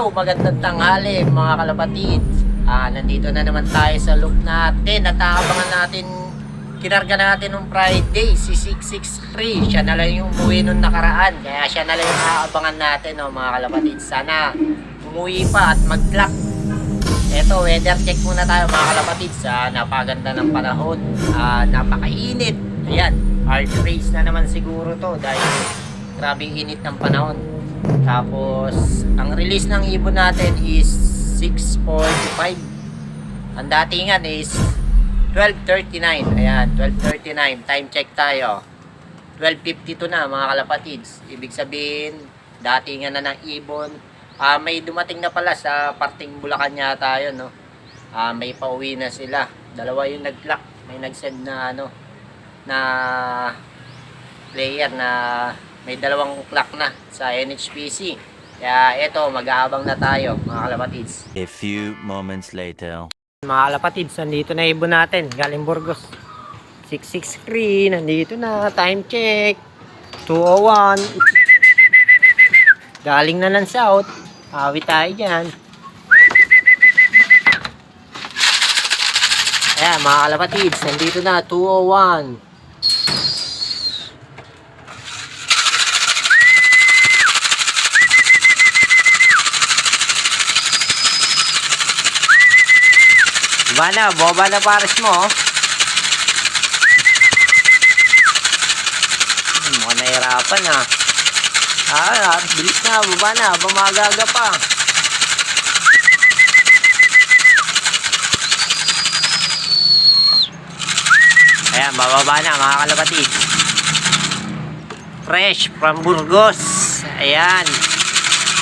Hello, magandang tanghali mga kalapatids. Nandito na naman tayo sa loop natin at aabangan natin, kinarga natin nung Friday si 663. Siya na lang yung umuwi nung nakaraan, kaya siya na lang yung aabangan natin, mga kalapatids. Sana umuwi pa at mag-clock. Eto, weather check muna tayo mga kalapatids. Napakaganda ng panahon, napakainit. Ayan, hard race na naman siguro to dahil grabe init ng panahon. Tapos ang release ng ibon natin is 6:45. Ang datingan is 12:39. Ayan, 12:39. Time check tayo, 12:52 na mga kalapatids. Ibig sabihin datingan na ng ibon. May dumating na pala sa parting Bulacan yata yun, no? May pauwi na sila. Dalawa yung nag-clock. May nag-send na na player na may dalawang clock na sa NHPC. Kaya eto, mag-aabang na tayo mga kalapatids. A few moments later. Mga kalapatids, nandito na ibon natin galing Burgos. 663, nandito na. Time check 2:01. Galing na ng south. Awit tayo dyan. Ayan mga kalapatids, nandito na 2:01. Boba na pares mo. Mukhang nahirapan na. Bilis na, baba na, bumagaga pa. Ayan, bababa na mga kalapatids. Fresh from Burgos. Ayan,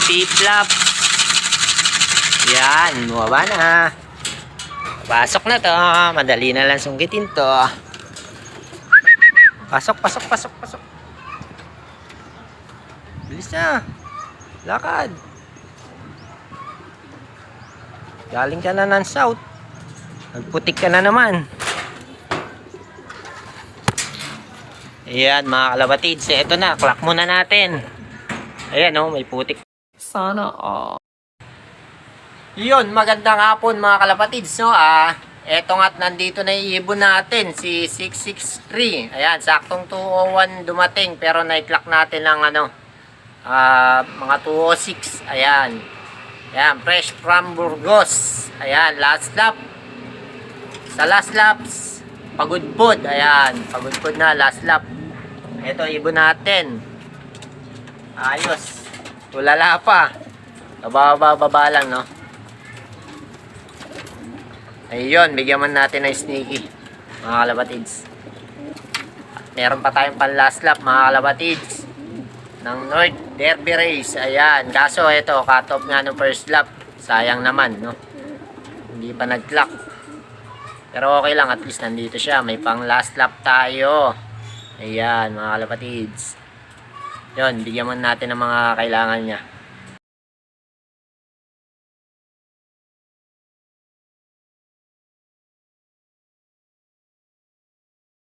P-flap. Ayan, bumaba na. Pasok na to. Madali na lang sunggitin to. Pasok. Bilis na. Lakad. Galing ka na ng south. Nagputik ka na naman. Ayan mga kalapatids. Ito na. Clock muna natin. Ayan may putik. Sana Yun, magandang hapon mga kalapatids, no? Eto nga't nandito na yung ibon natin, si 663. Ayan, saktong 2:01 dumating, pero na-clock natin ng mga 2:06. Ayan. Ayan, fresh from Burgos. Ayan, last lap. Sa last laps, pagudpod. Ayan, pagudpod na, last lap. Eto, ibon natin. Ayos. Tulala pa. Baba lang, no? Ayun, bigyan man natin ng sneaky mga kalapatids. Meron pa tayong pan last lap mga kalapatids ng North Derby Race. Ayan, kaso ito cut off nga ng first lap. Sayang naman, no? Hindi pa nag-clock. Pero okay lang, at least nandito siya. May pang last lap tayo. Ayan mga kalapatids. Yun, bigyan man natin ng mga kailangan niya.